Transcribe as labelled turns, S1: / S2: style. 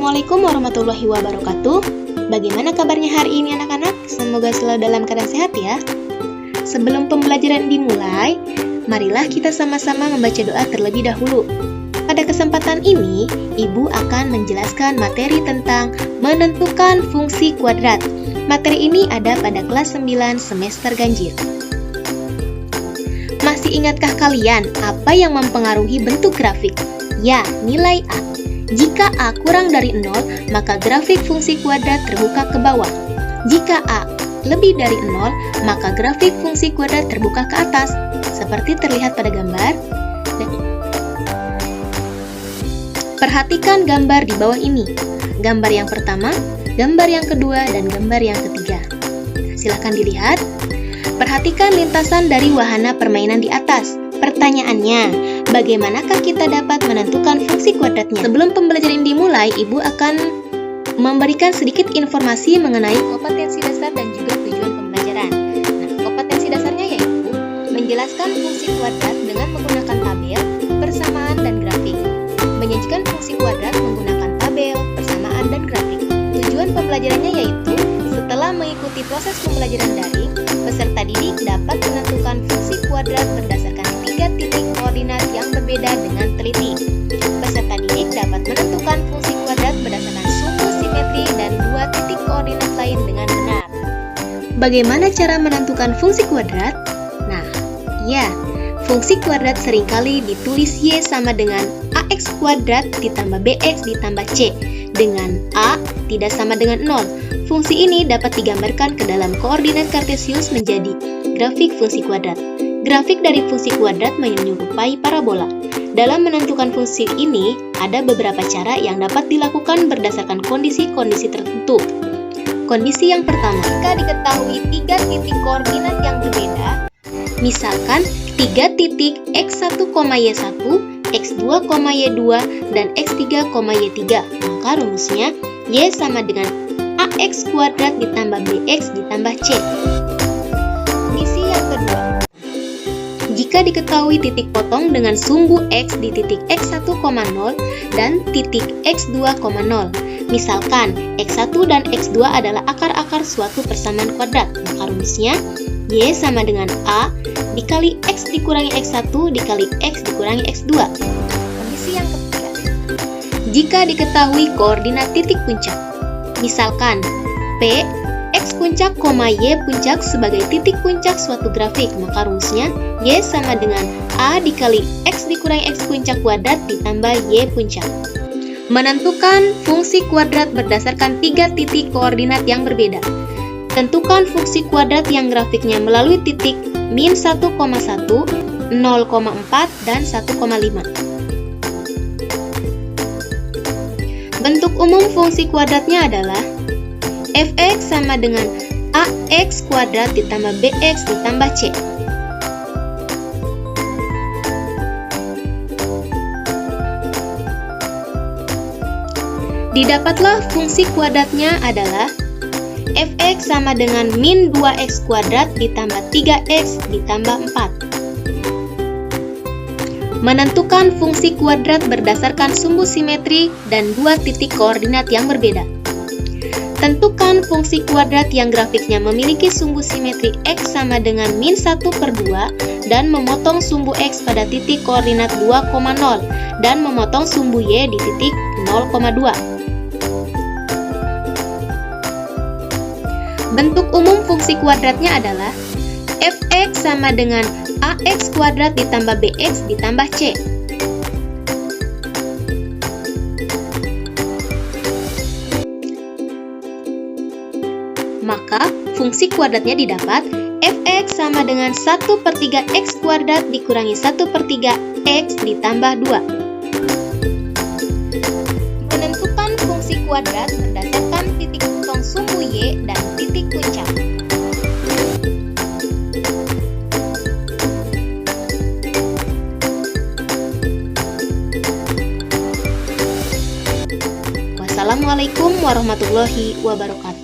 S1: Assalamualaikum warahmatullahi wabarakatuh. Bagaimana kabarnya hari ini anak-anak? Semoga selalu dalam keadaan sehat ya. Sebelum pembelajaran dimulai, marilah kita sama-sama membaca doa terlebih dahulu. Pada kesempatan ini, Ibu akan menjelaskan materi tentang menentukan fungsi kuadrat. Materi ini ada pada kelas 9 semester ganjil. Masih ingatkah kalian apa yang mempengaruhi bentuk grafik? Ya, nilai A. Jika A kurang dari 0, maka grafik fungsi kuadrat terbuka ke bawah. Jika A lebih dari 0, maka grafik fungsi kuadrat terbuka ke atas, seperti terlihat pada gambar. Perhatikan gambar di bawah ini. Gambar yang pertama, gambar yang kedua, dan gambar yang ketiga. Silakan dilihat. Perhatikan lintasan dari wahana permainan di atas. Pertanyaannya, bagaimanakah kita dapat menentukan fungsi kuadratnya? Sebelum pembelajaran dimulai, Ibu akan memberikan sedikit informasi mengenai kompetensi dasar dan juga tujuan pembelajaran. Nah, kompetensi dasarnya yaitu menjelaskan fungsi kuadrat dengan menggunakan tabel, persamaan, dan grafik. Menyajikan fungsi kuadrat menggunakan tabel, persamaan, dan grafik. Tujuan pembelajarannya yaitu setelah mengikuti proses pembelajaran daring, peserta didik dapat menentukan fungsi kuadrat berdasarkan 3 titik koordinat yang berbeda dengan teliti. Peserta didik dapat menentukan fungsi kuadrat berdasarkan sumbu simetri dan 2 titik koordinat lain dengan benar. Bagaimana cara menentukan fungsi kuadrat? Nah, ya, fungsi kuadrat seringkali ditulis Y sama dengan AX kuadrat ditambah BX ditambah C, dengan A tidak sama dengan 0. Fungsi ini dapat digambarkan ke dalam koordinat kartesius menjadi grafik fungsi kuadrat. Grafik dari fungsi kuadrat menyerupai parabola. Dalam menentukan fungsi ini, ada beberapa cara yang dapat dilakukan berdasarkan kondisi-kondisi tertentu. Kondisi yang pertama, jika diketahui 3 titik koordinat yang berbeda, misalkan 3 titik x1, y1, x2, y2, dan x3, y3, maka rumusnya Y sama dengan AX kuadrat ditambah BX ditambah C. Kondisi yang kedua, jika diketahui titik potong dengan sumbu X di titik x1, 0 dan titik x2, 0. Misalkan x1 dan x2 adalah akar-akar suatu persamaan kuadrat, maka rumusnya Y sama dengan A dikali X dikurangi x1 dikali X dikurangi x2. Kondisi yang ketiga, jika diketahui koordinat titik puncak, misalkan P, X puncak, Y puncak sebagai titik puncak suatu grafik, maka rumusnya Y sama dengan A dikali X dikurangi X puncak kuadrat ditambah Y puncak. Menentukan fungsi kuadrat berdasarkan 3 titik koordinat yang berbeda. Tentukan fungsi kuadrat yang grafiknya melalui titik min 1,1, 0,4, dan 1,5. Bentuk umum fungsi kuadratnya adalah fx sama dengan ax kuadrat ditambah bx ditambah c. Didapatlah fungsi kuadratnya adalah fx sama dengan min 2x kuadrat ditambah 3x ditambah 4. Menentukan fungsi kuadrat berdasarkan sumbu simetri dan 2 titik koordinat yang berbeda. Tentukan fungsi kuadrat yang grafiknya memiliki sumbu simetri x sama dengan min 1/2 dan memotong sumbu x pada titik koordinat 2,0 dan memotong sumbu y di titik 0,2. Bentuk umum fungsi kuadratnya adalah fx sama dengan ax kuadrat ditambah bx ditambah c. Maka fungsi kuadratnya didapat fx sama dengan 1/3 x kuadrat dikurangi 1/3 x ditambah 2. Menentukan fungsi kuadrat berdasarkan titik potong sumbu y dan titik puncak. Wassalamualaikum warahmatullahi wabarakatuh.